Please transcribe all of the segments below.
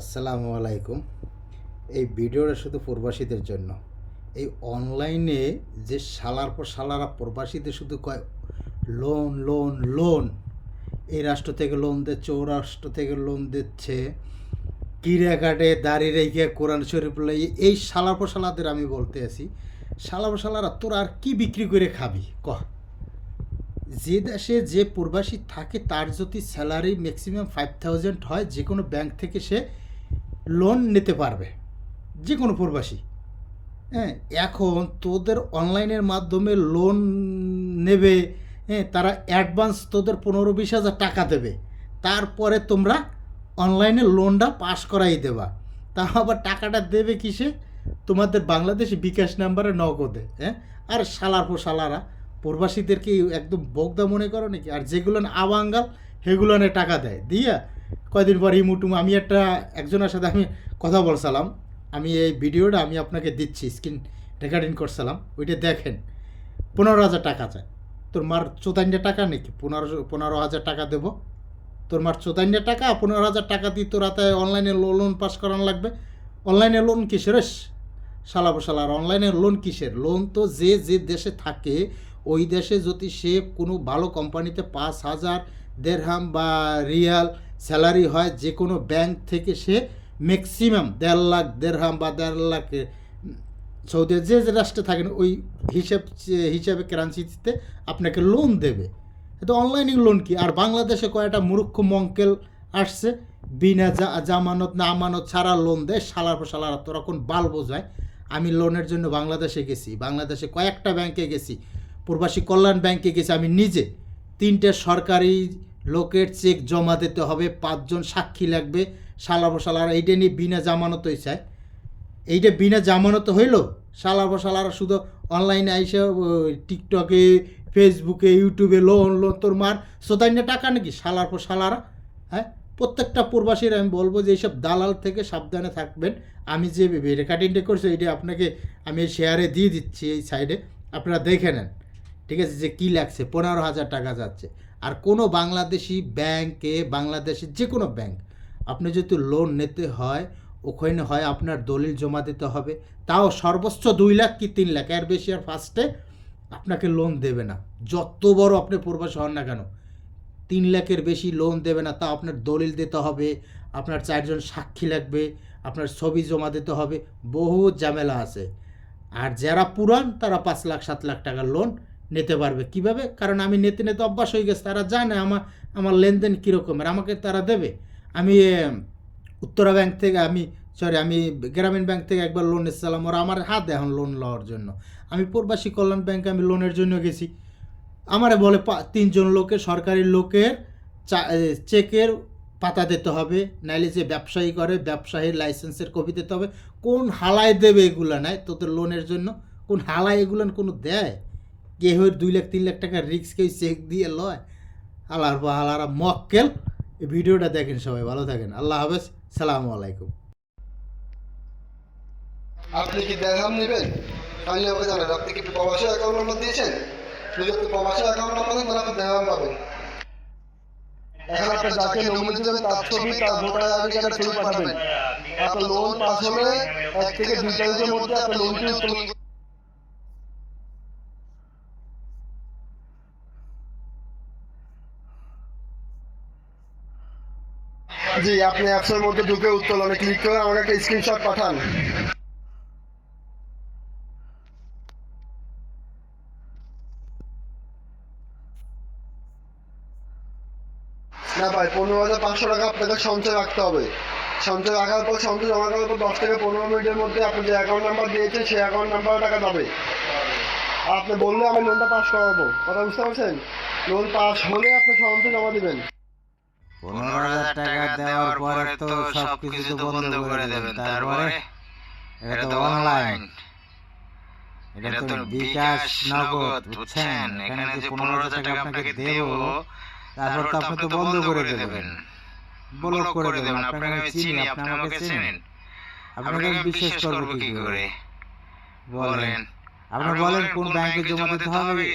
আসসালামু আলাইকুম। এই ভিডিওটা শুধু প্রবাসীদের জন্য। এই অনলাইনে যে শালার পর শালারা প্রবাসীদের শুধু কয় লোন লোন লোন, এই রাষ্ট্র থেকে লোন দিচ্ছে, ও রাষ্ট্র থেকে লোন দিচ্ছে, কিরা কাটে দাড়ি রেখে কোরআন শরীফ লাই, এই শালার পর শালাদের আমি বলতে আছি, শালার পর শালারা তোরা আর কি বিক্রি করে খাবি কহ? যে দেশে যে প্রবাসী থাকে তার যদি স্যালারি ম্যাক্সিমাম 5,000 হয়, যে কোনো ব্যাংক থেকে সে লোন নিতে পারবে, যে কোনো প্রবাসী। হ্যাঁ, এখন তোদের অনলাইনের মাধ্যমে লোন নেবে, হ্যাঁ, তারা অ্যাডভান্স তোদের 15-20 হাজার টাকা দেবে, তারপরে তোমরা অনলাইনে লোনটা পাস করাই দেবা। তা আবার টাকাটা দেবে কিসে? তোমাদের বাংলাদেশি বিকাশ নাম্বারে নগদে। হ্যাঁ, আর শালার পর শালারা প্রবাসীদেরকে একদম বোগদা মনে করো নাকি? আর যেগুলো আবাঙ্গাল সেগুলো টাকা দেয় দিয়া কয়দিন পর ইমুটুমু। আমি একজনের সাথে আমি কথা বলছিলাম, আমি এই ভিডিওটা আমি আপনাকে দিচ্ছি, স্ক্রিন রেকর্ডিং করছিলাম, ওইটা দেখেন। 15,000 টাকা চায়। তোর মার 14 টাকা নাকি 15,000 টাকা দেবো? তোর মার 14 টাকা, 15,000 টাকা দিয়ে তোর হাতে অনলাইনে লোন পাস করানো লাগবে? অনলাইনে লোন কিসের শালাবো শালার? অনলাইনে লোন কিসের? লোন তো যে যে দেশে থাকে ওই দেশে যদি সে কোনো ভালো কোম্পানিতে 5,000 দেড়হাম বা রিয়াল স্যালারি হয়, যে কোনো ব্যাংক থেকে সে ম্যাক্সিমাম 1.5 লাখ দেড়হাম বা 1.5 লাখ সৌদি যে যে রাষ্ট্রে থাকেন ওই হিসাবে কারেন্সিতে আপনাকে লোন দেবে। এটা অনলাইনে লোন কি? আর বাংলাদেশে কয়টা মূর্খ মঙ্কেল আসছে বিনা জামানত না আমানত ছাড়া লোন দেয়। শালার পর শালারা তোরা কোন বাল বোঝায়? আমি লোনের জন্য বাংলাদেশে গেছি, বাংলাদেশে কয়েকটা ব্যাংকে গেছি, প্রবাসী কল্যাণ ব্যাংকে গেছি আমি নিজে। 3টে সরকারি লোকের চেক জমা দিতে হবে, 5 জন সাক্ষী লাগবে। শালার পর শালারা এইটা নিয়ে বিনা জামানতই চায়। এইটা বিনা জামানত হইল? শালার পর শালারা শুধু অনলাইনে আইসে টিকটকে, ফেসবুকে, ইউটিউবে লোন লোন, তোর মার 14 টাকা নাকি শালার পর শালারা? হ্যাঁ, প্রত্যেকটা প্রবাসীর আমি বলবো যে এইসব দালাল থেকে সাবধানে থাকবেন। আমি যে রেকর্ডিংটা করছি এইটা আপনাকে আমি শেয়ারে দিয়ে দিচ্ছি, এই সাইডে আপনারা দেখে নেন, ঠিক আছে? যে কী লাগছে, 15,000 টাকা যাচ্ছে। আর কোনো বাংলাদেশি ব্যাংকে, বাংলাদেশের যে কোনো ব্যাংক, আপনি যদি লোন নিতে হয় ওখানে হয় আপনার দলিল জমা দিতে হবে, তাও সর্বোচ্চ 2 লাখ কি 3 লাখ, এর বেশি আর ফার্স্টে আপনাকে লোন দেবে না। যত বড় আপনি প্রবাসী হন না কেন, 3 লাখের বেশি লোন দেবে না। তাও আপনার দলিল দিতে হবে, আপনার 4 জন সাক্ষী লাগবে, আপনার ছবি জমা দিতে হবে, বহু ঝামেলা আছে। আর যারা পুরান তারা 5 লাখ 7 লাখ টাকার লোন নিতে পারবে। কিভাবে? কারণ আমি নিতে নিতে অভ্যাস হয়ে গেছে, তারা জানে আমার লেনদেন কীরকমের, আমাকে তারা দেবে। আমি উত্তরা ব্যাংক থেকে আমি গ্রামীণ ব্যাংক থেকে একবার লোন এসেছিলাম, ওরা আমার হাত এখন লোন লওয়ার জন্য। আমি প্রবাসী কল্যাণ ব্যাংকে আমি লোনের জন্য গেছি, আমারে বলে 3 জন লোকের, সরকারি লোকের চেকের পাতা দিতে হবে, নাইলে যে ব্যবসায়ী করে ব্যবসায়ীর লাইসেন্সের কপি দিতে হবে। কোন হালায় দেবে এগুলো? নাই তোদের লোনের জন্য কোন হালায় এগুলো কোনো দেয়? কেউ 2 লাখ 3 লাখ টাকা রিক্স কেউ চেক দিয়ে লয়? হালার বা হালারা মক্কেল। এই ভিডিওটা দেখেন, সবাই ভালো থাকেন, আল্লাহ হাফেজ, সালামু আলাইকুম। আপনি কি দেড়হাম নেবেন? তাহলে আমাকে জানান। আপনি কি প্রবাসী অ্যাকাউন্ট নাম্বার দিয়েছেন? যদি আপনি প্রবাসী অ্যাকাউন্ট নাম্বার দেন তাহলে আপনি দেড়হাম পাবেন। এখন আপনি যাকে নমিনি দেবেন তার ছবি, তার ভোটার আইডি কার্ডের ছবি পাঠাবেন। আপনার লোন পাস হলে 1 থেকে 2 তারিখের মধ্যে আপনার লোনটি উত্তোলন। জি, আপনি অ্যাপসের মধ্যে ঢুকে উত্তোলনে ক্লিক করে আমাকে একটা স্ক্রিনশট পাঠান। না ভাই, 15,500 টাকা আপনাকে সঞ্চয় রাখতে হবে। সঞ্চয় রাখার পর, সঞ্চয় জমা করার পর 10 থেকে 15 মিনিটের মধ্যে আপনি যে অ্যাকাউন্ট নাম্বার দিয়েছেন সেই অ্যাকাউন্ট নাম্বারে টাকা যাবে। আপনি বললে আমি লোনটা পাস করাবো। কথা বুঝতে পারছেন? লোন পাস হলে আপনি সঞ্চয় জমা দিবেন। 15,000 টাকা দেওয়ার পরে তো সবকিছু তো বন্ধ করে দেবেন। তারপরে এটা তো অনলাইন, এটা তো বিকাশ নগদ, বুঝছেন? এখানে যে 15,000 টাকা আপনাকে দেব, তারপর তো আপনি তো বন্ধ করে দেবেন, ব্লক করে দেবেন। আপনাকে আমি চিনি, আপনি আমাকে চেনেন, আপনাকে আমি বিশ্বাস করবো কি করে বলেন? আপনি বলেন কোন ব্যাংকে জমা দিতে হবে,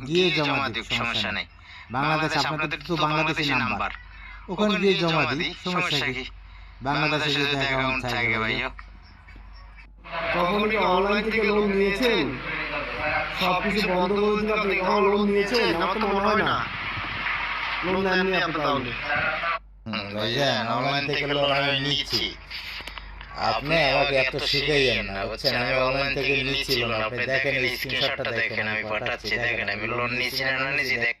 গিয়ে জমা দিক, সমস্যা নেই। বাংলাদেশ আপনাদের তো বাংলাদেশি নাম্বার, ওখানে গিয়ে জমা দিই, সমস্যা কি? বাংলাদেশে যদি অ্যাকাউন্ট থাকে ভাইয়া। কখনো কি অনলাইন থেকে লোন নিয়েছেন? সবকিছু বন্ধ করে দিলে আপনি কখনো লোন নিয়েছেন? আমার তো মনে হয় না লোন নেননি আপনি তাহলে। ভাইজান অনলাইন থেকে লোন আমি নিচ্ছি, আপনি আমাকে এত শিখাইয়েন না বুঝছেন। আমি অনলাইন থেকে নিচ্ছি লোন, আপনি দেখেন স্ক্রিনশটটা দেখেন, আমি পাঠাচ্ছি দেখেন আমি লোন নিচ্ছি না নিচ্ছি। দেখ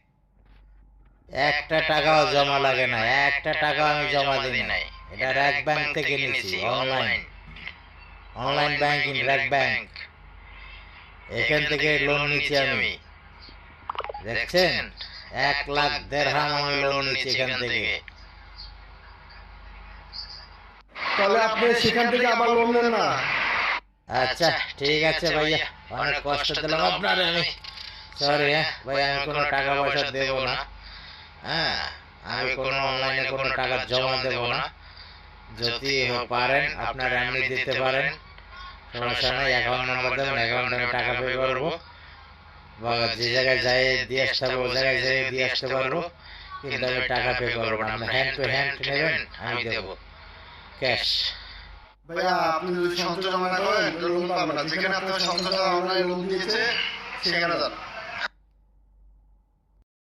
একটা টাকাও জমা লাগে না, একটা টাকাও আমি জমা দিই নাই। এটা র্যাক ব্যাংক থেকে নিচ্ছি, অনলাইন ব্যাংকিং র্যাক ব্যাংক, এখান থেকে লোন নিচ্ছি আমি। দেখছেন 1,00,000 দিরহাম আমি লোন নিচ্ছি এখান থেকে। তাহলে আপনি সেখান থেকে আবার লোন নেন না? আচ্ছা ঠিক আছে ভাইয়া, অনেক কষ্ট দিলাম আপনার আমি, সরি। হ্যাঁ ভাই, আমি কোনো টাকা পয়সা দেবো না। হ্যাঁ, আমি কোনো অনলাইনে কোনো টাকা জমা দেবো না। যদি পারেন আপনারা এমনি দিতে পারেন, সমস্যা নেই। অ্যাকাউন্ট নাম্বার দেবেন, অ্যাকাউন্টে আমি টাকা পে করবো, বা যে জায়গায় যাই দিয়ে আসতে হবে ওই জায়গায় যাই দিয়ে আসতে পারবো, কিন্তু আমি টাকা পে করবো না। আপনি হ্যান্ড টু হ্যান্ড নেবেন, আমি দেবো ক্যাশ। ভাইয়া আপনি যদি সঞ্চয় জমা করেন লোন পাবেন না। যেখানে আপনার সঞ্চয় অনলাইন লোন দিয়েছে সেখানে যান।